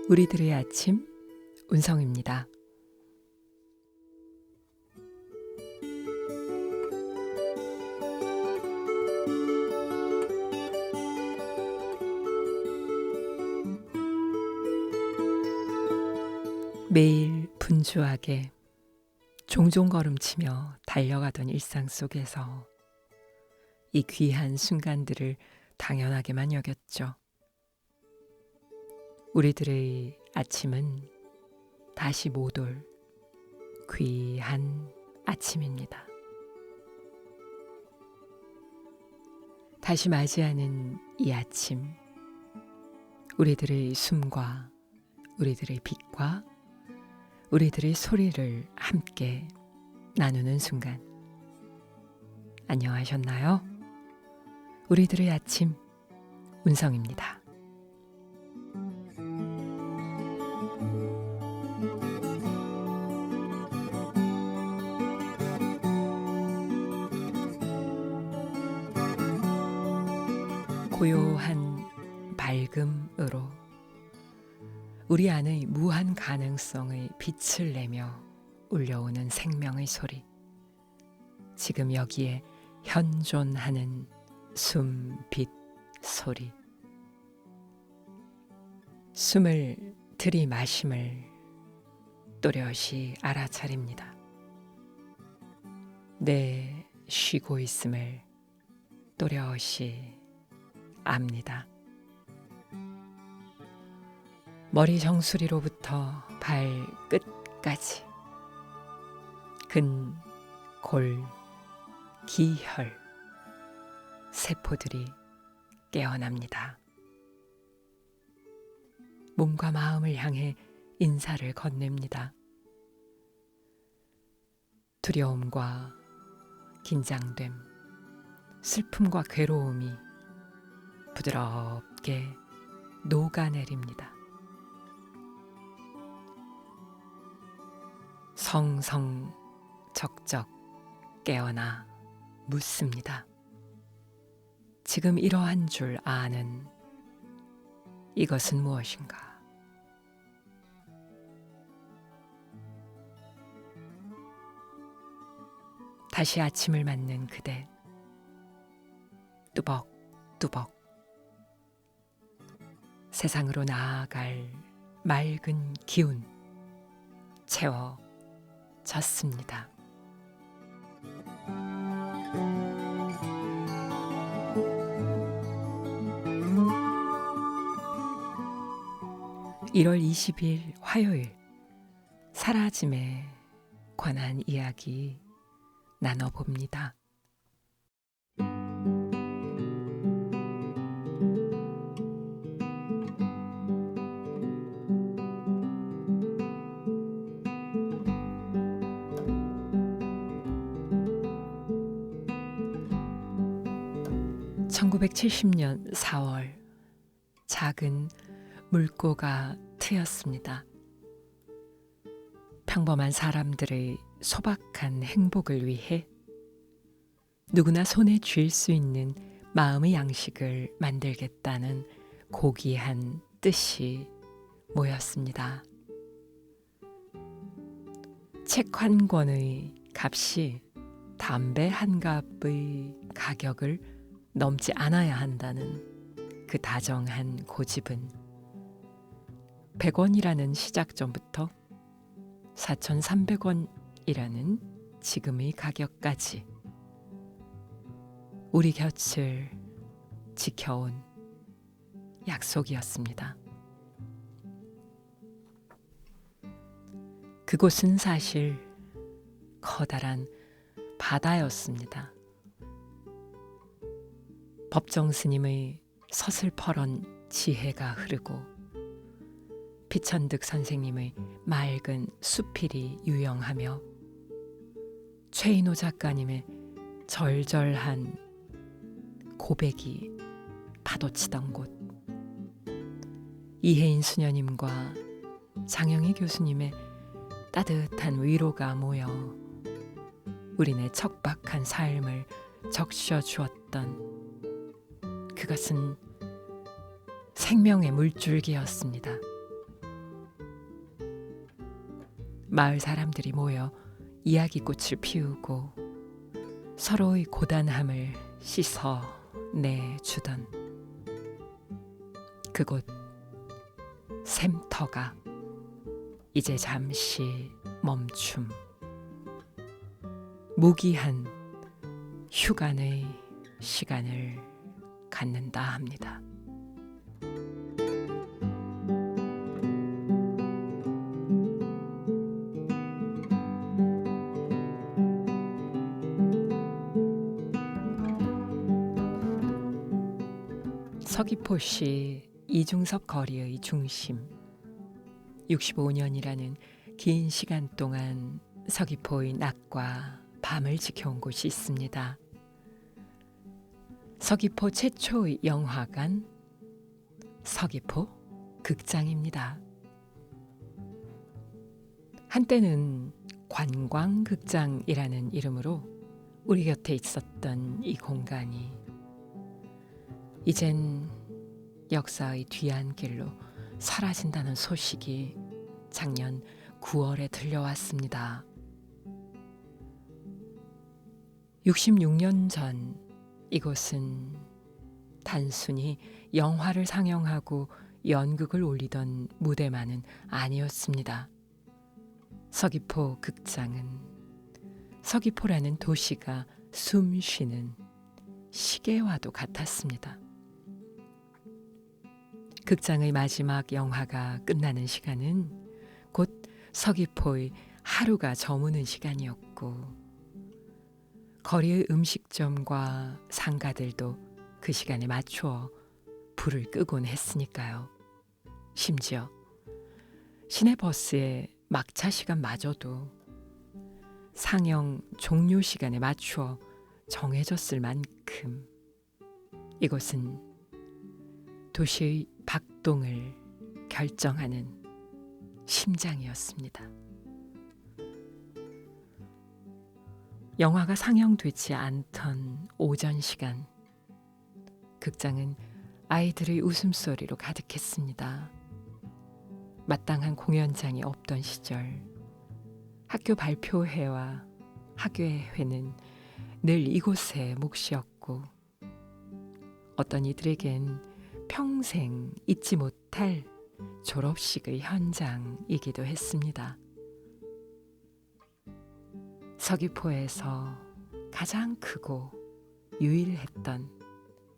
우리들의 아침 운성입니다. 매일 분주하게 종종 걸음치며 달려가던 일상 속에서 이 귀한 순간들을 당연하게만 여겼죠. 우리들의 아침은 다시 못 올 귀한 아침입니다. 다시 맞이하는 이 아침, 우리들의 숨과 우리들의 빛과 우리들의 소리를 함께 나누는 순간. 안녕하셨나요? 우리들의 아침 운성입니다. 고요한 밝음으로 우리 안의 무한 가능성의 빛을 내며 울려오는 생명의 소리. 지금 여기에 현존하는 숨, 빛, 소리. 숨을 들이마심을 또렷이 알아차립니다. 내 쉬고 있음을 또렷이 압니다. 머리 정수리로부터 발끝까지 근, 골, 기혈, 세포들이 깨어납니다. 몸과 마음을 향해 인사를 건넵니다. 두려움과 긴장됨, 슬픔과 괴로움이 부드럽게 녹아내립니다. 성성적적 깨어나 묻습니다. 지금 이러한 줄 아는 이것은 무엇인가? 다시 아침을 맞는 그대, 뚜벅뚜벅 세상으로 나아갈 맑은 기운 채워졌습니다. (1월 20일) 화요일, 사라짐에 관한 이야기 나눠봅니다. (1970년 4월) 작은 물고가 트였습니다. 평범한 사람들의 소박한 행복을 위해 누구나 손에 쥘 수 있는 마음의 양식을 만들겠다는 고귀한 뜻이 모였습니다. 책 한 권의 값이 담배 한 갑의 가격을 넘지 않아야 한다는 그 다정한 고집은 100원이라는 시작점부터 4,300원이라는 지금의 가격까지 우리 곁을 지켜온 약속이었습니다. 그곳은 사실 커다란 바다였습니다. 법정 스님의 서슬퍼런 지혜가 흐르고 피천득 선생님의 맑은 수필이 유영하며 최인호 작가님의 절절한 고백이 파도치던 곳, 이혜인 수녀님과 장영희 교수님의 따뜻한 위로가 모여 우리네 척박한 삶을 적셔주었던 그것은 생명의 물줄기였습니다. 마을 사람들이 모여 이야기꽃을 피우고 서로의 고단함을 씻어내주던 그곳 샘터가 이제 잠시 멈춤, 무기한 휴간의 시간을 갖는다 합니다. 서귀포시 이중섭 거리의 중심, 65년이라는 긴 시간 동안 서귀포의 낮과 밤을 지켜온 곳이 있습니다. 서귀포 최초의 영화관, 서귀포 극장입니다. 한때는 관광극장이라는 이름으로 우리 곁에 있었던 이 공간이 이젠 역사의 뒤안길로 사라진다는 소식이 작년 9월에 들려왔습니다. 66년 전 이곳은 단순히 영화를 상영하고 연극을 올리던 무대만은 아니었습니다. 서귀포 극장은 서귀포라는 도시가 숨 쉬는 시계와도 같았습니다. 극장의 마지막 영화가 끝나는 시간은 곧 서귀포의 하루가 저무는 시간이었고, 거리의 음식점과 상가들도 그 시간에 맞추어 불을 끄곤 했으니까요. 심지어 시내버스의 막차 시간마저도 상영 종료 시간에 맞추어 정해졌을 만큼 이곳은 도시의 박동을 결정하는 심장이었습니다. 영화가 상영되지 않던 오전 시간, 극장은 아이들의 웃음소리로 가득했습니다. 마땅한 공연장이 없던 시절, 학교 발표회와 학예회는 늘 이곳에 몫이었고, 어떤 이들에겐 평생 잊지 못할 졸업식의 현장이기도 했습니다. 서귀포에서 가장 크고 유일했던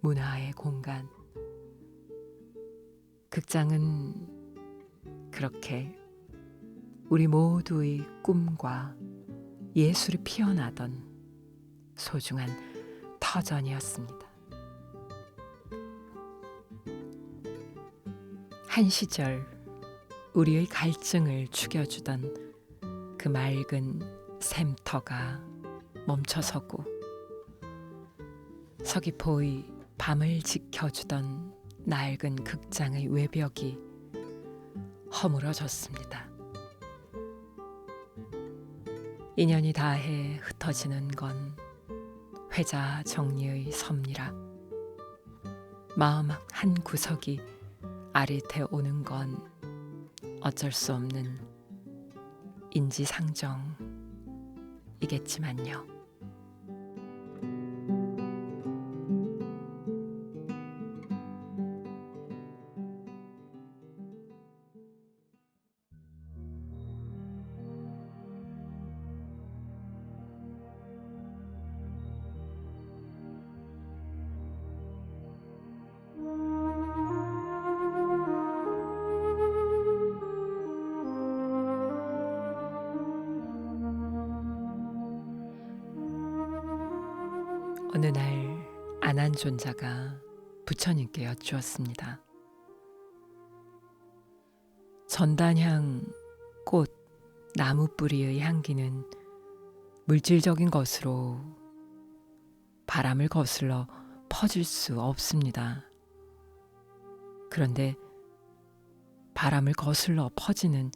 문화의 공간, 극장은 그렇게 우리 모두의 꿈과 예술이 피어나던 소중한 터전이었습니다. 한 시절 우리의 갈증을 죽여주던 그 맑은 샘터가 멈춰서고, 서귀포의 밤을 지켜주던 낡은 극장의 외벽이 허물어졌습니다. 인연이 다해 흩어지는 건 회자 정리의 섭리라, 마음 한 구석이 아릿해 오는 건 어쩔 수 없는 인지상정이겠지만요. 어느 날 아난존자가 부처님께 여쭈었습니다. 전단향, 꽃, 나무 뿌리의 향기는 물질적인 것으로 바람을 거슬러 퍼질 수 없습니다. 그런데 바람을 거슬러 퍼지는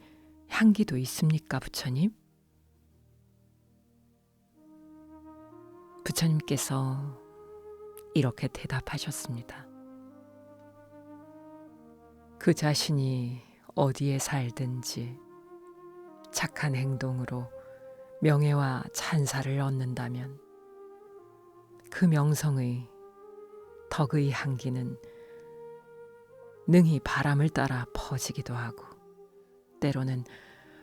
향기도 있습니까, 부처님? 부처님께서 이렇게 대답하셨습니다. 그 자신이 어디에 살든지 착한 행동으로 명예와 찬사를 얻는다면 그 명성의 덕의 향기는 능히 바람을 따라 퍼지기도 하고 때로는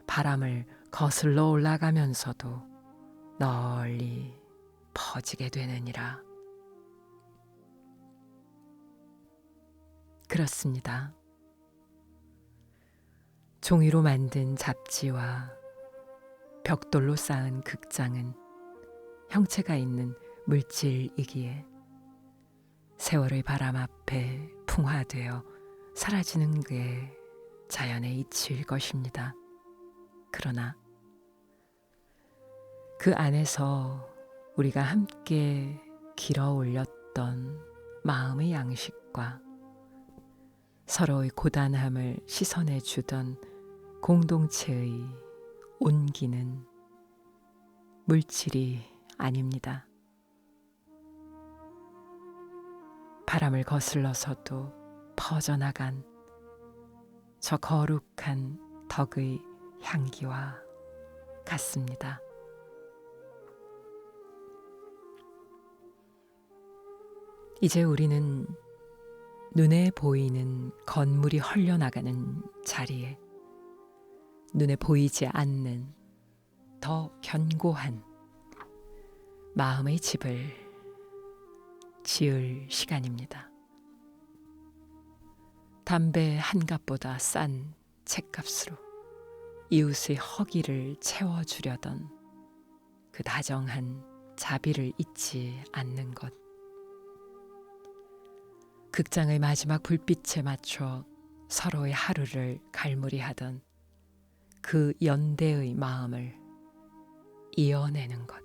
바람을 거슬러 올라가면서도 널리 퍼지게 되느니라. 그렇습니다. 종이로 만든 잡지와 벽돌로 쌓은 극장은 형체가 있는 물질이기에 세월의 바람 앞에 풍화되어 사라지는 게 자연의 이치일 것입니다. 그러나 그 안에서 우리가 함께 길어 올렸던 마음의 양식과 서로의 고단함을 씻어내 주던 공동체의 온기는 물질이 아닙니다. 바람을 거슬러서도 퍼져나간 저 거룩한 덕의 향기와 같습니다. 이제 우리는 눈에 보이는 건물이 헐려나가는 자리에 눈에 보이지 않는 더 견고한 마음의 집을 지을 시간입니다. 담배 한 갑보다 싼 책값으로 이웃의 허기를 채워주려던 그 다정한 자비를 잊지 않는 것. 극장의 마지막 불빛에 맞춰 서로의 하루를 갈무리하던 그 연대의 마음을 이어내는 것.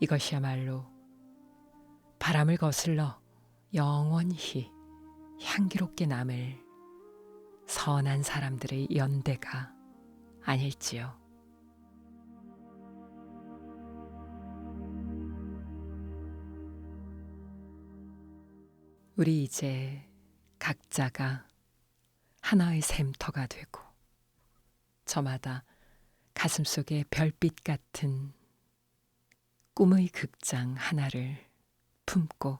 이것이야말로 바람을 거슬러 영원히 향기롭게 남을 선한 사람들의 연대가 아닐지요. 우리 이제 각자가 하나의 샘터가 되고 저마다 가슴속에 별빛 같은 꿈의 극장 하나를 품고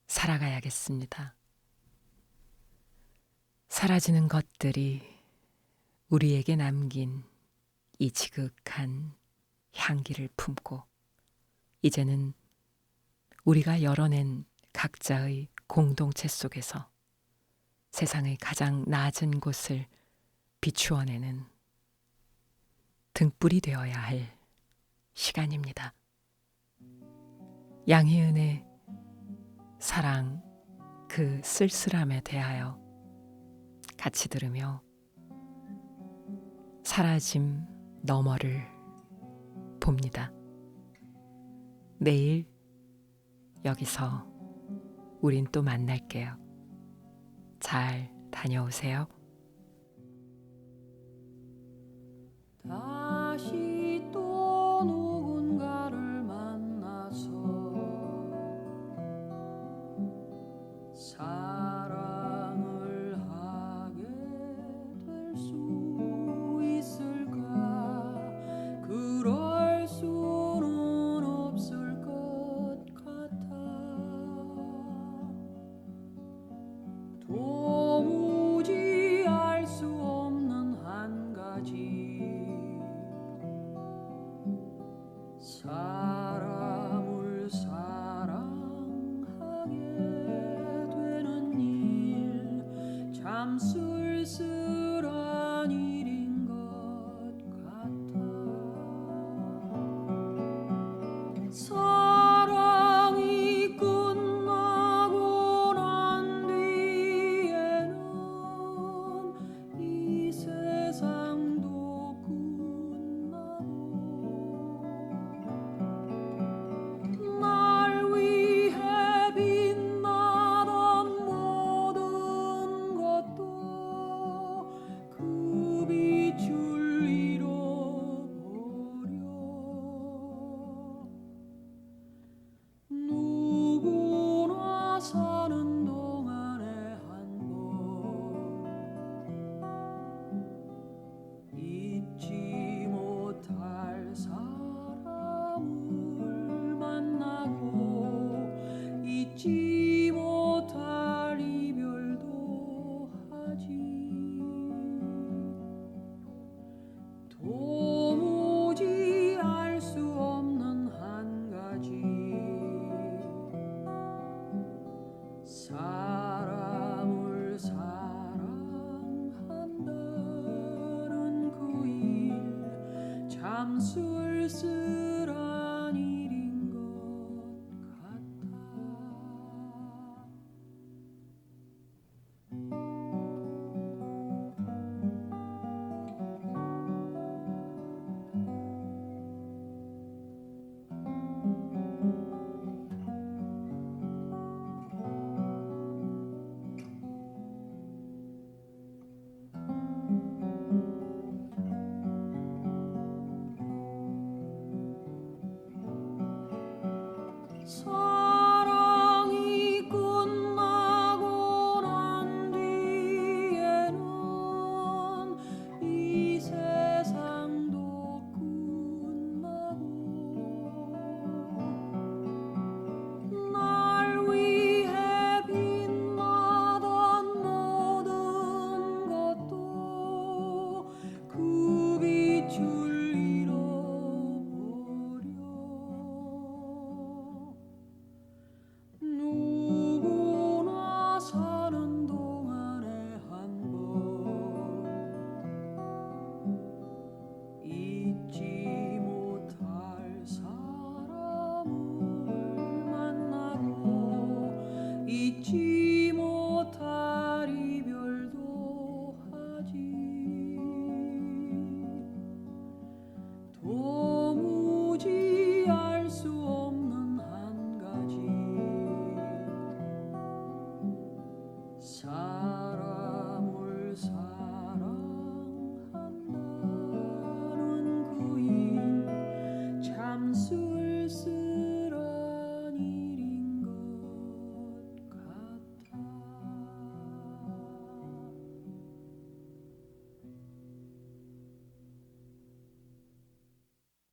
살아가야겠습니다. 사라지는 것들이 우리에게 남긴 이 지극한 향기를 품고 이제는 우리가 열어낸 각자의 공동체 속에서 세상의 가장 낮은 곳을 비추어내는 등불이 되어야 할 시간입니다. 양희은의 사랑 그 쓸쓸함에 대하여 같이 들으며 사라짐 너머를 봅니다. 내일 여기서 우린 또 만날게요. 잘 다녀오세요. 다시 또 누군가를 만나서 사랑을 하게 될 수 있을까? 그럴 수는 없을 것 같아. 도무지 도무지 알 수 없는 한 가지 사람을 사랑한다는 그 일 참 쓸쓸한 일인 것 같아. 사랑이 끝나고 난 뒤에는 이 세상도 끝나고 날 위해 빛나던 모든 것도 그 빛을 누구나 사는 동안에 한 번 잊지 못할 사람을 만나고 잊지 못할 이별도 하지. 도무지 알 수 없는 한 가지